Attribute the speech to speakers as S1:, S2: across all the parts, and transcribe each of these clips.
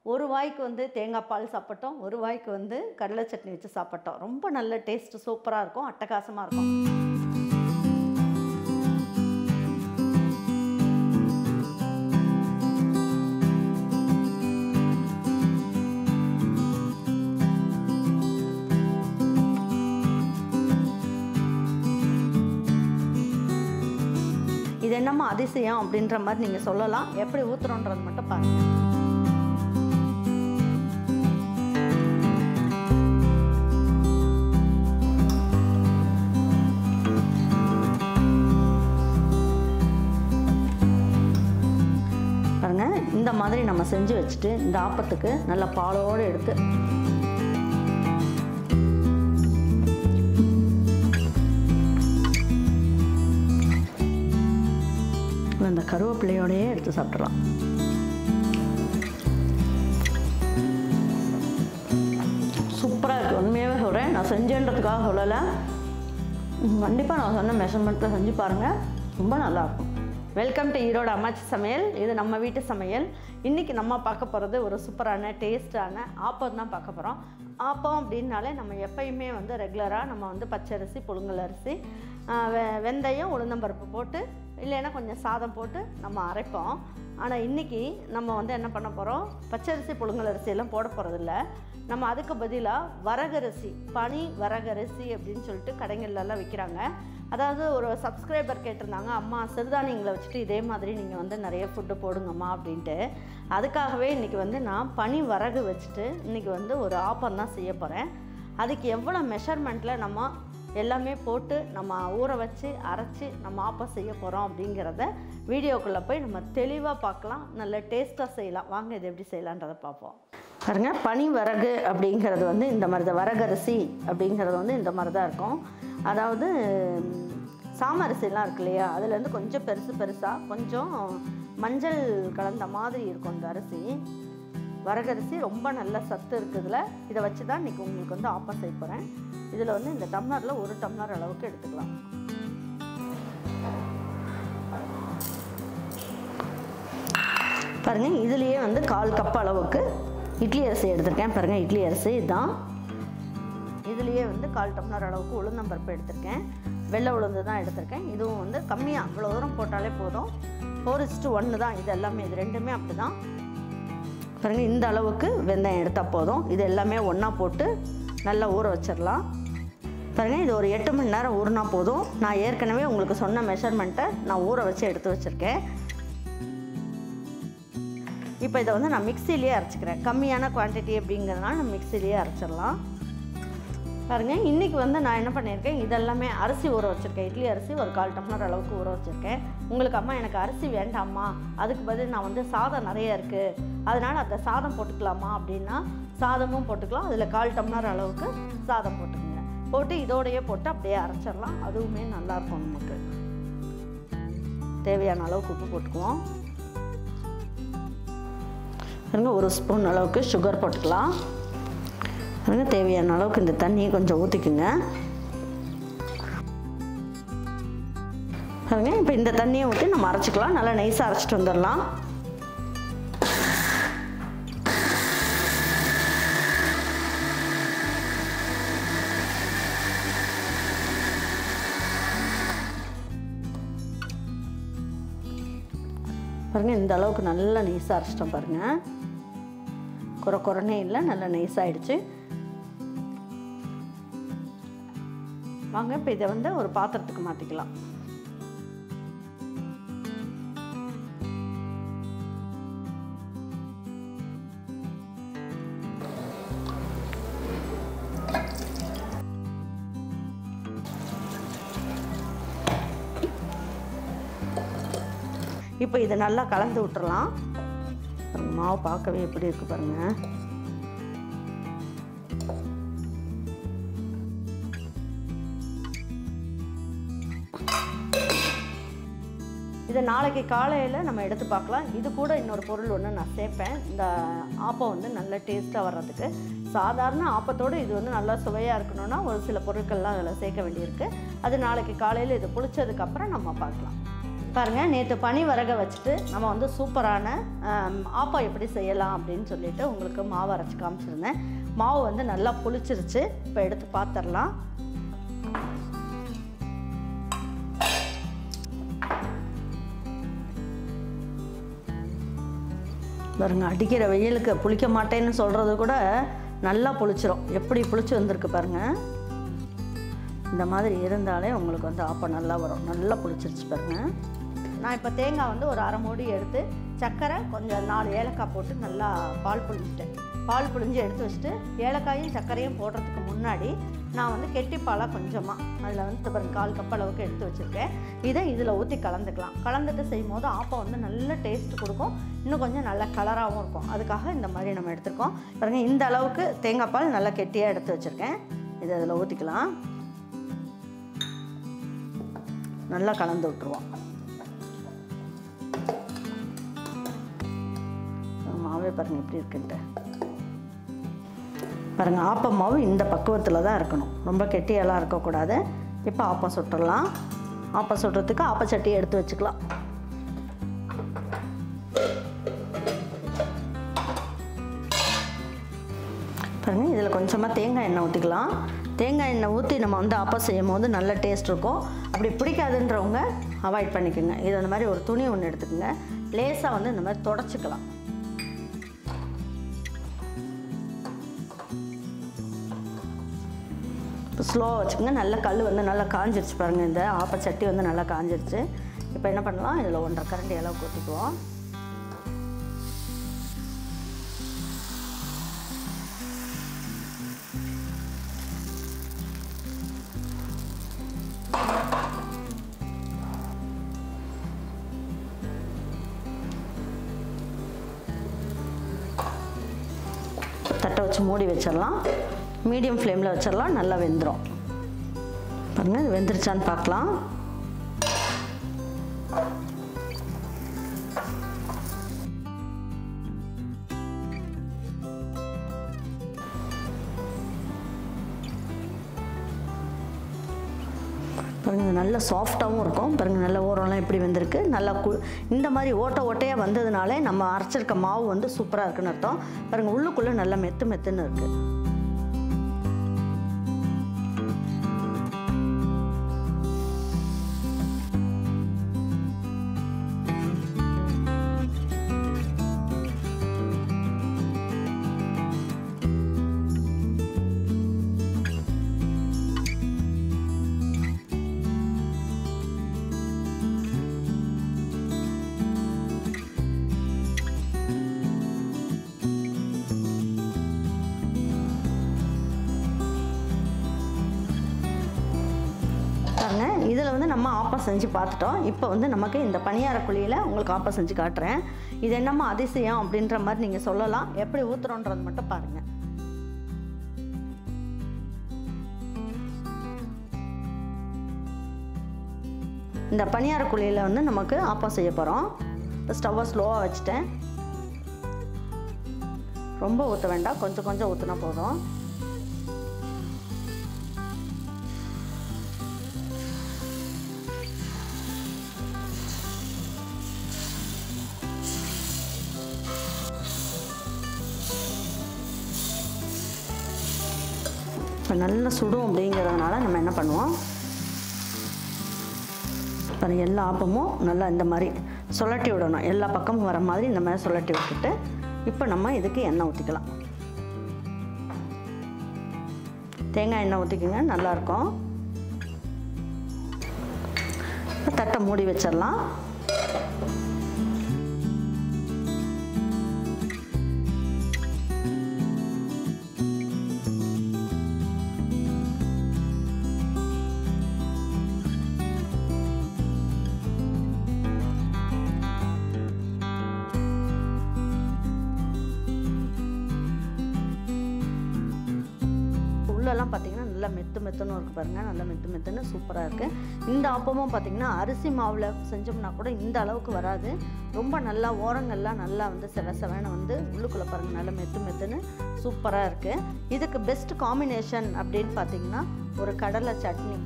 S1: ஒரு வாய்க்கு வந்து தேங்காய் பால் சாப்பிட்டோம், ஒரு வாய்க்கு வந்து கடலை சட்னி வச்சு சாப்பிட்டோம். ரொம்ப நல்ல டேஸ்ட், சூப்பராக இருக்கும், அட்டகாசமாக இருக்கும். இது என்னம்மா அதிசயம் அப்படின்ற மாதிரி நீங்கள் சொல்லலாம். எப்படி ஊற்றுறோன்றது மட்டும் பாருங்கள். பாருங்கள், இந்த மாதிரி நம்ம செஞ்சு வச்சுட்டு இந்த ஆப்பத்துக்கு நல்லா பாலோடு எடுத்து அந்த கருவேப்பிலையோடையே எடுத்து சாப்பிடலாம். சூப்பராக இருக்குது. உண்மையாகவே சொல்கிறேன், நான் செஞ்சேன்றதுக்காக சொல்லலை. கண்டிப்பாக நான் சொன்ன மெஷர்மெண்ட்டில் செஞ்சு பாருங்கள், ரொம்ப நல்லாயிருக்கும். வெல்கம் டு ஈரோடு அம்மாச்சி சமையல். இது நம்ம வீட்டு சமையல். இன்றைக்கி நம்ம பார்க்க போகிறது ஒரு சூப்பரான டேஸ்டான ஆப்பம் தான் பார்க்க போகிறோம். ஆப்பம் அப்படின்னாலே நம்ம எப்பயுமே வந்து ரெகுலராக நம்ம வந்து பச்சரிசி, புழுங்கல் அரிசி, வெந்தயம், உளுந்தம்பருப்பு போட்டு இல்லைன்னா கொஞ்சம் சாதம் போட்டு நம்ம அரைப்போம். ஆனால் இன்றைக்கி நம்ம வந்து என்ன பண்ண போகிறோம், பச்சரிசி, புழுங்கல் அரிசியெல்லாம் போட போகிறதில்ல. நம்ம அதுக்கு பதிலாக வரகரிசி, பனி வரகரிசி அப்படின்னு சொல்லிட்டு கடைகள்லாம் விற்கிறாங்க. அதாவது ஒரு சப்ஸ்கிரைபர் கேட்டிருந்தாங்க, அம்மா சிறுதானியங்களை வச்சுட்டு இதே மாதிரி நீங்கள் வந்து நிறைய ஃபுட்டு போடுங்கம்மா அப்படின்ட்டு. அதுக்காகவே இன்றைக்கி வந்து நான் பனி வரகு வச்சுட்டு இன்றைக்கி வந்து ஒரு ஆப்பம் தான் செய்ய போகிறேன். அதுக்கு எவ்வளோ மெஷர்மெண்ட்டில் நம்ம எல்லாமே போட்டு நம்ம ஊற வச்சு அரைச்சி நம்ம ஆப்பம் செய்ய போகிறோம் அப்படிங்கிறத வீடியோக்குள்ளே போய் நம்ம தெளிவாக பார்க்கலாம். நல்ல டேஸ்ட்டாக செய்யலாம். வாங்க இது எப்படி செய்யலான்றதை பார்ப்போம். பாருங்க, பனி வரகு அப்படிங்கிறது வந்து இந்த மாதிரி தான், வரகரிசி அப்படிங்கிறது வந்து இந்த மாதிரி தான் இருக்கும். அதாவது சாமரிசிலாம் இருக்கு இல்லையா, அதுலேருந்து கொஞ்சம் பெருசு பெருசாக கொஞ்சம் மஞ்சள் கலந்த மாதிரி இருக்கும் இந்த அரிசி. வரகரிசி ரொம்ப நல்ல சத்து இருக்குதுல. இதை வச்சு தான் இன்றைக்கி உங்களுக்கு வந்து ஆப்பம் செய்ய போகிறேன். இதில் வந்து இந்த டம்ளரில் 1 டம்ளர் அளவுக்கு எடுத்துக்கலாம். பாருங்கள், இதுலேயே வந்து 1/4 கப் அளவுக்கு இட்லி அரிசி எடுத்திருக்கேன். பாருங்கள், இட்லி அரிசி இதுதான். இதுலேயே வந்து 1/4 டம்ளர் அளவுக்கு உளுந்தம்பருப்பு எடுத்திருக்கேன். வெள்ளை உளுந்து தான் எடுத்திருக்கேன். இதுவும் வந்து கம்மியாக, இவ்வளோ தூரம் போட்டாலே போதும். 4:1 தான் இது எல்லாமே. இது ரெண்டுமே அப்படி தான். பாருங்கள், இந்த அளவுக்கு வெந்தயம் எடுத்தால் போதும். இது எல்லாமே ஒன்றா போட்டு நல்லா ஊற வச்சிடலாம். பாருங்கள், இது ஒரு 8 மணி நேரம் ஊறினா போதும். நான் ஏற்கனவே உங்களுக்கு சொன்ன மெஷர்மெண்ட்டை நான் ஊற வச்சு எடுத்து வச்சுருக்கேன். இப்போ இதை வந்து நான் மிக்சிலேயே அரைச்சிக்கிறேன். கம்மியான குவான்டிட்டி அப்படிங்கிறதுனால நம்ம மிக்சிலேயே அரைச்சிடலாம். பாருங்கள், இன்றைக்கி வந்து நான் என்ன பண்ணியிருக்கேன், இதெல்லாமே அரிசி ஊற வச்சுருக்கேன். இட்லி அரிசி ஒரு 1/4 டம்ளர் அளவுக்கு ஊற வச்சுருக்கேன். உங்களுக்கு அம்மா எனக்கு அரிசி வேண்டாம்மா, அதுக்கு பதில் நான் வந்து சாதம் நிறைய இருக்குது, அதனால் அந்த சாதம் போட்டுக்கலாமா அப்படின்னா சாதமும் போட்டுக்கலாம். அதில் 1/4 டம்ளர் அளவுக்கு சாதம் போட்டுக்கோங்க. போட்டு இதோடையே போட்டு அப்படியே அரைச்சிடலாம். அதுவுமே நல்லாயிருக்கும். நமக்கு தேவையான அளவுக்கு உப்பு போட்டுக்குவோம். பாருங்கள், 1 ஸ்பூன் அளவுக்கு சுகர் போட்டுக்கலாம். பாருங்கள், தேவையான அளவுக்கு இந்த தண்ணியை கொஞ்சம் ஊற்றிக்குங்க. பாருங்கள், இப்போ இந்த தண்ணியை ஊற்றி நம்ம அரைச்சிக்கலாம். நல்லா நைஸாக அரைச்சிட்டு வந்துடலாம். பாருங்கள், இந்த அளவுக்கு நல்லா நைஸாக அரைச்சிட்டோம். பாருங்கள், குறைனே இல்லை, நல்லா நைஸாகிடுச்சு. வாங்க இப்போ இதை வந்து ஒரு பாத்திரத்துக்கு மாற்றிக்கலாம். இப்போ இதை நல்லா கலந்து விட்டுறலாம். மாவு பார்க்கவே எப்படி இருக்கு பாருங்கள். இதை நாளைக்கு காலையில் நம்ம எடுத்து பார்க்கலாம். இது கூட இன்னொரு பொருள் ஒன்று நான் சேர்ப்பேன். இந்த ஆப்பம் வந்து நல்ல டேஸ்ட்டாக வர்றதுக்கு. சாதாரண ஆப்பத்தோடு இது வந்து நல்லா சுவையாக இருக்கணும்னா ஒரு சில பொருட்கள்லாம் அதில் சேர்க்க வேண்டியிருக்கு. அது நாளைக்கு காலையில் இது புளிச்சதுக்கப்புறம் நம்ம பார்க்கலாம். பாருங்கள், நேற்று பனி வரக வச்சுட்டு நம்ம வந்து சூப்பரான ஆப்பம் எப்படி செய்யலாம் அப்படின்னு சொல்லிட்டு உங்களுக்கு மாவு அரைச்சி காமிச்சிருந்தேன். மாவு வந்து நல்லா புளிச்சிருச்சு. இப்போ எடுத்து பார்த்துடலாம். பாருங்க, அடிக்கிற வெயிலுக்கு புளிக்க மாட்டேன்னு சொல்கிறது கூட நல்லா புளிச்சிரும். எப்படி புளிச்சு வந்திருக்கு பாருங்கள். இந்த மாதிரி இருந்தாலே உங்களுக்கு வந்து ஆப்பம் நல்லா வரும். நல்லா புளிச்சிருச்சு பாருங்கள். நான் இப்போ தேங்காய் வந்து ஒரு 1/2 மூடி எடுத்து சர்க்கரை கொஞ்சம் 4 ஏலக்காய் போட்டு நல்லா பால் புளிஞ்சிட்டேன். பால் புளிஞ்சு எடுத்து வச்சுட்டு ஏலக்காயும் சர்க்கரையும் போடுறதுக்கு முன்னாடி நான் வந்து கெட்டிப்பாலாக கொஞ்சமாக அதில் வந்து பாருங்க 1/4 கப் அளவுக்கு எடுத்து வச்சுருக்கேன். இதை இதில் ஊற்றி கலந்துக்கலாம். கலந்துட்டு செய்யும் போது ஆப்பம் வந்து நல்ல டேஸ்ட் கொடுக்கும். இன்னும் கொஞ்சம் நல்ல கலராகவும் இருக்கும். அதுக்காக இந்த மாதிரி நம்ம எடுத்துருக்கோம். பாருங்கள், இந்த அளவுக்கு தேங்காய் பால் நல்லா கெட்டியாக எடுத்து வச்சுருக்கேன். இதை அதில் ஊற்றிக்கலாம். நல்லா கலந்து விட்டுருவோம். மாவே பாருங்கள் எப்படி இருக்குன்ட்டு. பாருங்கள், ஆப்பம் மாவு இந்த பக்குவத்தில் தான் இருக்கணும். ரொம்ப கெட்டியெல்லாம் இருக்கக்கூடாது. இப்போ ஆப்பம் சுட்டுடலாம். ஆப்பம் சுட்டுறதுக்கு ஆப்பச்சட்டியை எடுத்து வச்சுக்கலாம். பாருங்கள், இதில் கொஞ்சமாக தேங்காய் எண்ணெய் ஊற்றிக்கலாம். தேங்காய் எண்ணெய் ஊற்றி நம்ம வந்து ஆப்பம் செய்யும் போது நல்ல டேஸ்ட் இருக்கும். அப்படி பிடிக்காதுன்றவங்க அவாய்ட் பண்ணிக்கோங்க. இது அந்த மாதிரி ஒரு துணி ஒன்று எடுத்துக்கோங்க. லேசாக வந்து இந்த மாதிரி தொடச்சிக்கலாம். இப்போ ஸ்லோவாக வச்சுக்கோங்க. நல்ல கல் வந்து நல்லா காஞ்சிருச்சு பாருங்கள். இந்த ஆப்பச்சட்டி வந்து நல்லா காஞ்சிருச்சு. இப்போ என்ன பண்ணலாம், இதில் 1.5 கரண்டி அளவுக்கு ஊற்றிக்குவோம். தட்டை வச்சு மூடி வச்சிடலாம். மீடியம் ஃப்ளேமில் வச்சிடலாம். நல்லா வெந்துடும். பாருங்கள், இது வெந்துருச்சான்னு பார்க்கலாம். பாருங்கள், நல்ல சாஃப்டாகவும் இருக்கும். பாருங்கள், நல்ல ஓரம்லாம் எப்படி வெந்திருக்கு. நல்லா இந்த மாதிரி ஓட்டையாக வந்ததுனாலே நம்ம அரைச்சிருக்க மாவு வந்து சூப்பராக இருக்குன்னு அர்த்தம். பாருங்கள், உள்ளுக்குள்ளே நல்லா மெத்துன்னு இருக்குது. இதில் வந்து நம்ம ஆப்பம் செஞ்சு பார்த்துட்டோம். இப்போ வந்து நமக்கு இந்த பணியார குழியில் உங்களுக்கு ஆப்பம் செஞ்சு காட்டுறேன். இது என்னம்மா அதிசயம் அப்படின்ற மாதிரி நீங்கள் சொல்லலாம். எப்படி ஊற்றுறோன்றது மட்டும் பாருங்கள். இந்த பணியார குழியில் வந்து நமக்கு ஆப்பம் செய்ய போகிறோம். ஸ்டவ்வை ஸ்லோவாக வச்சுட்டேன். ரொம்ப ஊற்ற வேண்டாம், கொஞ்சம் கொஞ்சம் ஊற்றினா போதும். இப்போ நல்லா சுடும் அப்படிங்கிறதுனால நம்ம என்ன பண்ணுவோம், பாருங்கள், எல்லா ஆப்பமும் நல்லா இந்த மாதிரி சுழட்டி விடணும். எல்லா பக்கமும் வர மாதிரி இந்த மாதிரி சுழட்டி விட்டுட்டு இப்போ நம்ம இதுக்கு எண்ணெய் ஊற்றிக்கலாம். தேங்காய் எண்ணெய் ஊற்றிக்கோங்க, நல்லாயிருக்கும். தட்டை மூடி வச்சிடலாம். உள்ளெல்லாம் பார்த்தீங்கன்னா நல்லா மெத்துன்னு இருக்குது பாருங்கள். நல்லா மெத்துன்னு சூப்பராக இருக்குது. இந்த ஆப்பமும் பார்த்தீங்கன்னா அரிசி மாவில் செஞ்சோம்னா கூட இந்த அளவுக்கு வராது. ரொம்ப நல்லா ஓரங்கள்லாம் நல்லா வந்து செவன்னு வந்து உள்ளுக்குள்ளே பாருங்கள் நல்லா மெத்துன்னு சூப்பராக இருக்குது. இதுக்கு பெஸ்ட் காம்பினேஷன் அப்படின்னு பார்த்தீங்கன்னா ஒரு கடலை சட்னி,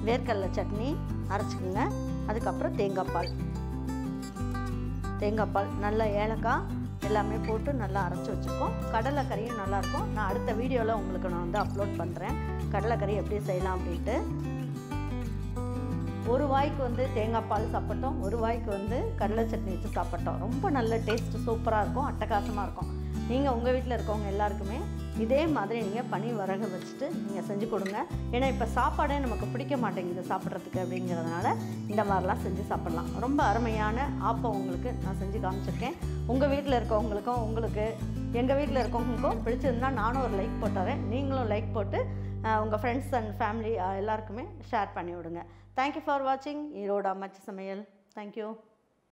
S1: வேர்க்கடலை சட்னி அரைச்சிக்கோங்க. அதுக்கப்புறம் தேங்காய் பால் நல்லா ஏலக்காய் எல்லாமே போட்டு நல்லா அரைச்சி வச்சுருக்கோம். கடலைக்கறியும் நல்லாயிருக்கும். நான் அடுத்த வீடியோவில் உங்களுக்கு நான் வந்து அப்லோட் பண்ணுறேன் கடலைக்கறி எப்படி செய்யலாம் அப்படின்ட்டு. ஒரு வாய்க்கு வந்து தேங்காய் பால் சாப்பிட்டோம், ஒரு வாய்க்கு வந்து கடலை சட்னி வச்சு சாப்பிட்டோம். ரொம்ப நல்ல டேஸ்ட்டு சூப்பராக இருக்கும், அட்டகாசமாக இருக்கும். நீங்கள் உங்கள் வீட்டில் இருக்கவங்க எல்லாருக்குமே இதே மாதிரி நீங்கள் பனி வரகு வச்சுட்டு நீங்கள் செஞ்சு கொடுங்க. ஏன்னா இப்போ சாப்பாடே நமக்கு பிடிக்க மாட்டேங்குது சாப்பிட்றதுக்கு அப்படிங்கிறதுனால இந்த மாதிரிலாம் செஞ்சு சாப்பிட்லாம். ரொம்ப அருமையான ஆப்பம் உங்களுக்கு நான் செஞ்சு காமிச்சிருக்கேன். உங்கள் வீட்டில் இருக்கவங்களுக்கும் எங்கள் வீட்டில் இருக்கவங்களுக்கும் பிடிச்சிருந்தா நானும் ஒரு லைக் போட்டுறேன். நீங்களும் லைக் போட்டு உங்கள் ஃப்ரெண்ட்ஸ் அண்ட் ஃபேமிலி எல்லாருக்குமே ஷேர் பண்ணி விடுங்க. தேங்க்யூ ஃபார் வாட்சிங் ஈரோடு அம்மாச்சி சமையல். தேங்க்யூ.